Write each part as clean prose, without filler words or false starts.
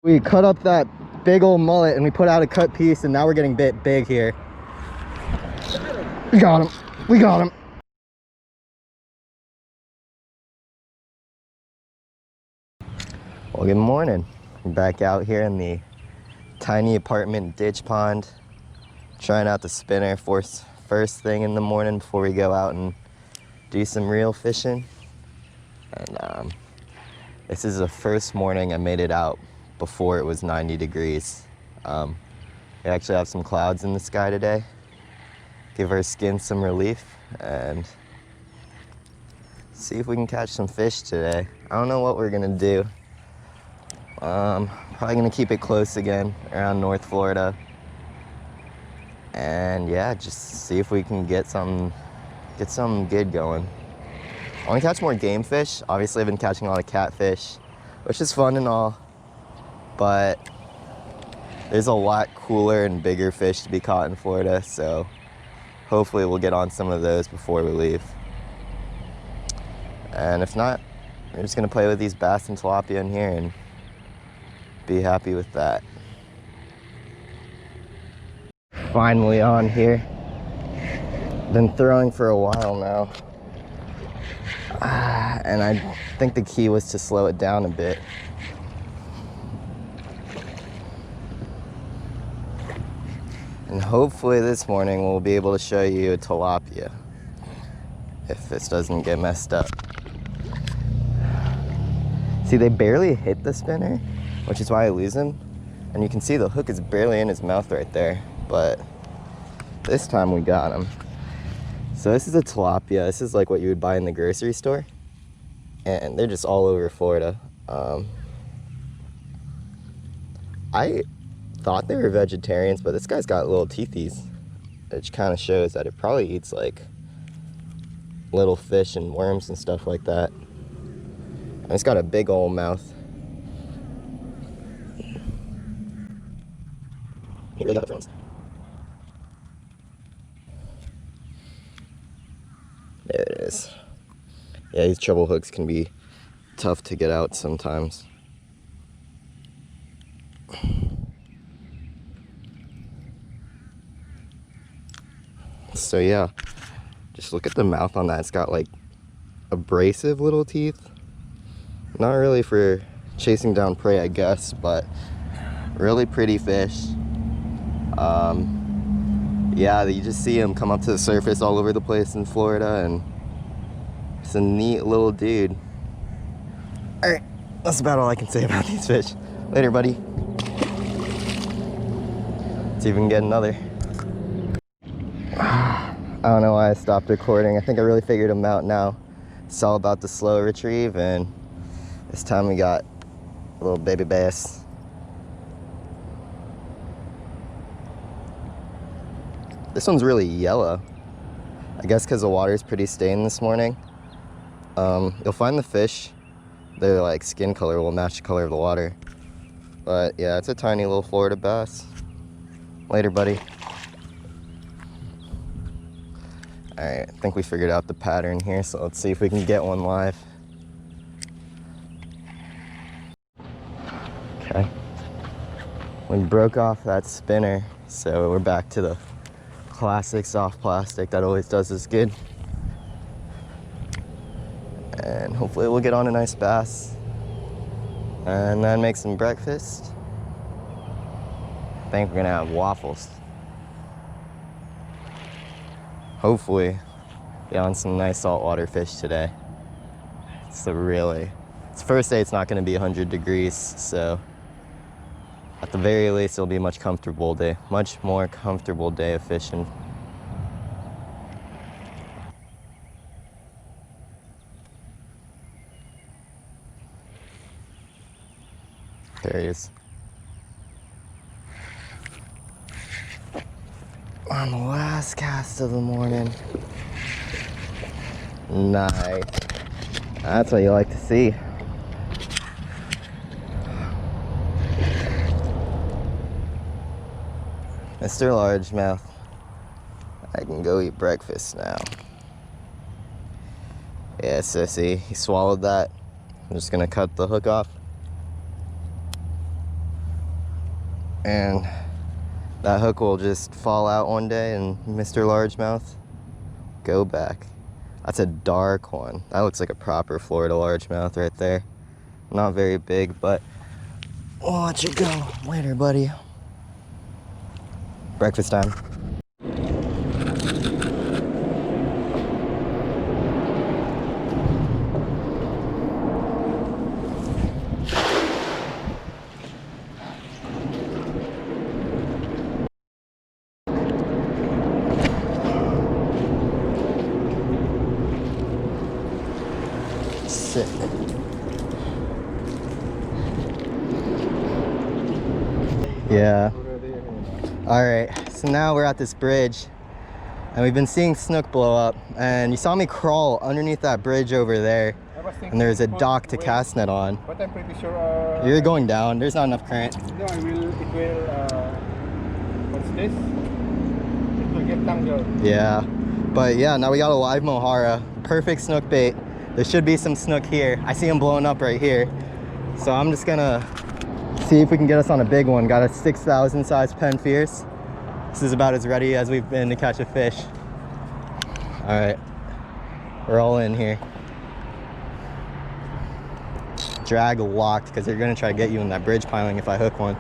We cut up that big old mullet and we put out a cut piece, and now we're getting bit big here. We got him. We got him. Well, good morning. We're back out here in the tiny apartment ditch pond, trying out the spinner first thing in the morning before we go out and do some real fishing. And this is the first morning I made it out before it was 90 degrees. We actually have some clouds in the sky today. Give our skin some relief and see if we can catch some fish today. I don't know what we're gonna do. Probably gonna keep it close again around North Florida. And yeah, just see if we can get something good going. I want to catch more game fish. Obviously, I've been catching a lot of catfish, which is fun and all, but there's a lot cooler and bigger fish to be caught in Florida, so hopefully we'll get on some of those before we leave. And if not, we're just gonna play with these bass and tilapia in here and be happy with that. Finally on here. Been throwing for a while now. And I think the key was to slow it down a bit. And hopefully this morning we'll be able to show you a tilapia if this doesn't get messed up. See, they barely hit the spinner, which is why I lose him. And you can see the hook is barely in his mouth right there, but this time we got him. So this is a tilapia. This is like what you would buy in the grocery store. And they're just all over Florida. I thought they were vegetarians, but this guy's got little teethies, which kind of shows that it probably eats like little fish and worms and stuff like that. And it's got a big old mouth. He really got it, friends. There it is. Yeah, these treble hooks can be tough to get out sometimes. So yeah, just look at the mouth on that. It's got like abrasive little teeth. Not really for chasing down prey, I guess, but really pretty fish. Yeah, you just see them come up to the surface all over the place in Florida, and it's a neat little dude. All right, that's about all I can say about these fish. Later, buddy. See if we can get another. I don't know why I stopped recording. I think I really figured them out now. It's all about the slow retrieve, and this time we got a little baby bass. This one's really yellow. I guess because the water's pretty stained this morning. You'll find the fish, their like skin color will match the color of the water. But yeah, it's a tiny little Florida bass. Later, buddy. All right, I think we figured out the pattern here, so let's see if we can get one live. Okay. We broke off that spinner, so we're back to the classic soft plastic that always does us good. And hopefully we'll get on a nice bass and then make some breakfast. I think we're gonna have waffles. Hopefully get on some nice saltwater fish today. It's first day it's not gonna be 100 degrees, so at the very least it'll be a much more comfortable day of fishing. There he is. On the last cast of the morning. Nice. That's what you like to see. Mr. Largemouth, I can go eat breakfast now. Yeah, sissy, he swallowed that. I'm just gonna cut the hook off. And that hook will just fall out one day and Mr. Largemouth go back. That's a dark one. That looks like a proper Florida largemouth right there. Not very big, but we'll let you go later, buddy. Breakfast time. Sick. Yeah. All right, so now we're at this bridge and we've been seeing snook blow up, and you saw me crawl underneath that bridge over there and there's a dock to cast net on. But I'm pretty sure You're going down, there's not enough current. no, it will what's this? It will get tangled. Yeah, but yeah, now we got a live mohara, perfect snook bait. There should be some snook here. I see them blowing up right here. So I'm just gonna see if we can get us on a big one. Got a 6,000 size Penn Fierce. This is about as ready as we've been to catch a fish. All right, we're all in here. Drag locked, because they're gonna try to get you in that bridge piling if I hook one.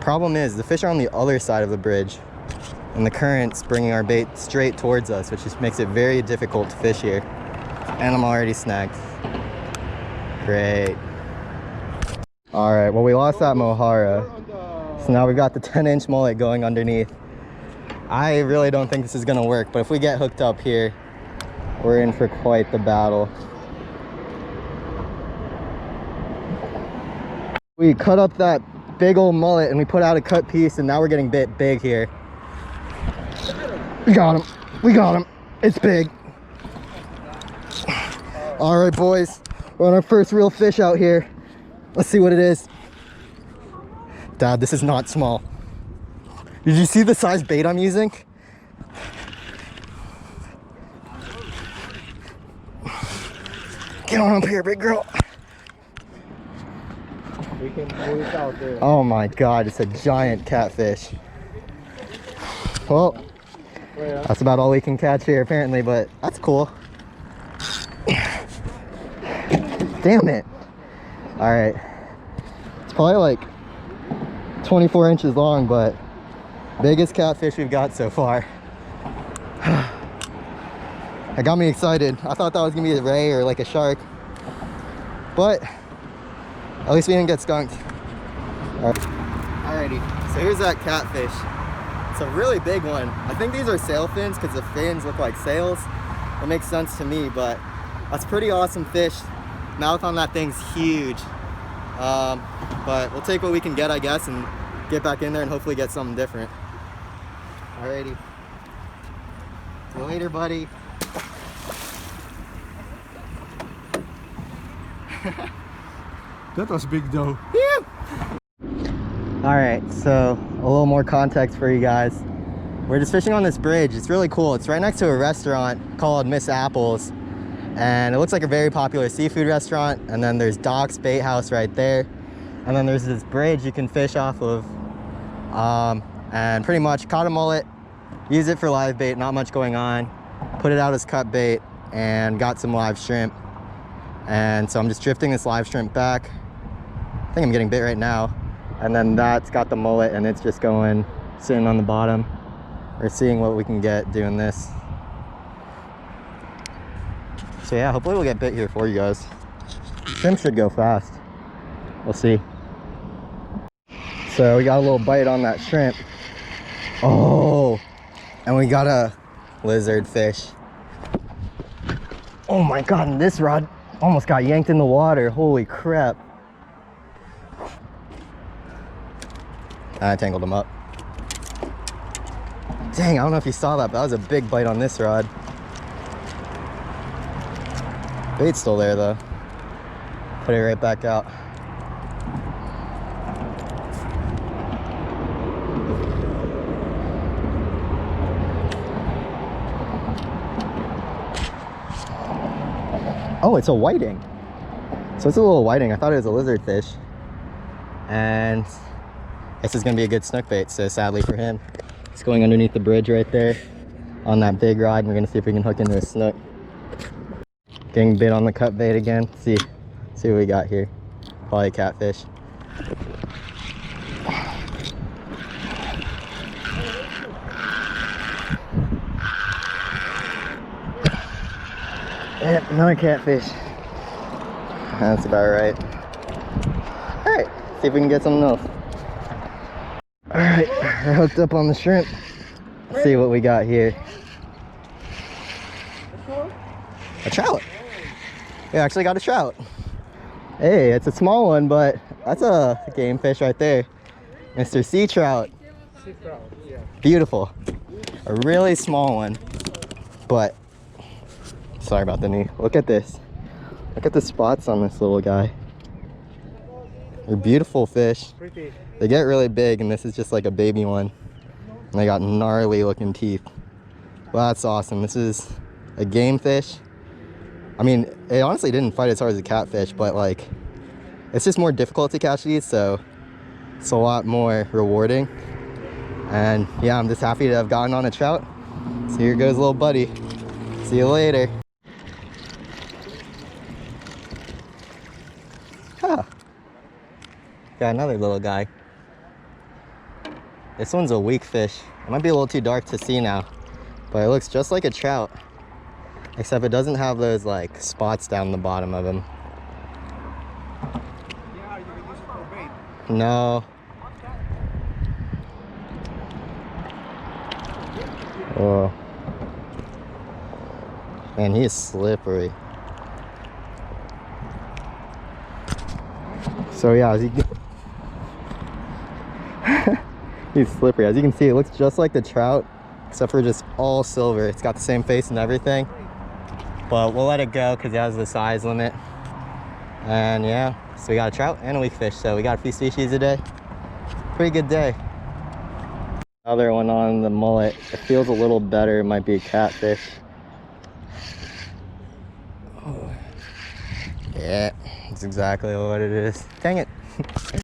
Problem is, the fish are on the other side of the bridge, and the current's bringing our bait straight towards us, which just makes it very difficult to fish here. And I'm already snagged. Great. All right, well, we lost that mohara, so now we've got the 10-inch mullet going underneath. I really don't think this is gonna work, but if we get hooked up here, we're in for quite the battle. We cut up that big old mullet and we put out a cut piece, and now we're getting bit big here. We got him. We got him. It's big. All right, boys. We're on our first real fish out here. Let's see what it is. Dad, this is not small. Did you see the size bait I'm using? Get on up here, big girl. We can pull it out there. Oh my God, it's a giant catfish. Well, that's about all we can catch here apparently, but that's cool. Damn it. All right. It's probably like 24 inches long, but biggest catfish we've got so far. That got me excited. I thought that was gonna be a ray or like a shark, but at least we didn't get skunked. All right. Alrighty, so here's that catfish. It's a really big one. I think these are sail fins because the fins look like sails. That makes sense to me, but that's a pretty awesome fish. Mouth on that thing's huge. But we'll take what we can get, I guess, and get back in there and hopefully get something different. Alrighty. See you later, buddy. That was big though. All right, so a little more context for you guys. We're just fishing on this bridge. It's really cool. It's right next to a restaurant called Miss Apples, and it looks like a very popular seafood restaurant. And then there's Doc's Bait House right there, and then there's this bridge you can fish off of. And pretty much caught a mullet, use it for live bait, not much going on, put it out as cut bait, and got some live shrimp. And so I'm just drifting this live shrimp back. I think I'm getting bit right now. And then that's got the mullet and it's just going, sitting on the bottom. We're seeing what we can get doing this. So yeah, hopefully we'll get bit here for you guys. Shrimp should go fast. We'll see. So we got a little bite on that shrimp. Oh, and we got a lizard fish. Oh my God, and this rod almost got yanked in the water. Holy crap. I tangled him up. Dang, I don't know if you saw that, but that was a big bite on this rod. Bait's still there though. Put it right back out. Oh, it's a whiting. So it's a little whiting. I thought it was a lizard fish. And this is gonna be a good snook bait. So sadly for him, it's going underneath the bridge right there on that big rod. And we're gonna see if we can hook into a snook. Getting bit on the cut bait again. See what we got here. Probably a catfish. Yep, another catfish. That's about right. Alright, see if we can get something else. Alright, we're hooked up on the shrimp. Let's see what we got here. A trout. We actually got a trout. Hey, it's a small one, but that's a game fish right there. Mr. Sea Trout. Sea trout, yeah. Beautiful. A really small one, but sorry about the knee. Look at this. Look at the spots on this little guy. They're beautiful fish. Pretty. They get really big, and this is just like a baby one. And they got gnarly looking teeth. Well, that's awesome. This is a game fish. I mean, it honestly didn't fight as hard as a catfish, but like, it's just more difficult to catch these, so it's a lot more rewarding. And yeah, I'm just happy to have gotten on a trout. So here goes little buddy. See you later. Huh. Got another little guy. This one's a weak fish. It might be a little too dark to see now, but it looks just like a trout, except it doesn't have those like spots down the bottom of him. Yeah, you can use it for bait. No. Oh. Man, he is slippery. So yeah, as you he's slippery. As you can see, it looks just like the trout, except for just all silver. It's got the same face and everything. But we'll let it go because it has the size limit. And yeah, so we got a trout and a weak fish. So we got a few species a day. Pretty good day. Another one on the mullet. It feels a little better. It might be a catfish. Oh. Yeah, that's exactly what it is. Dang it.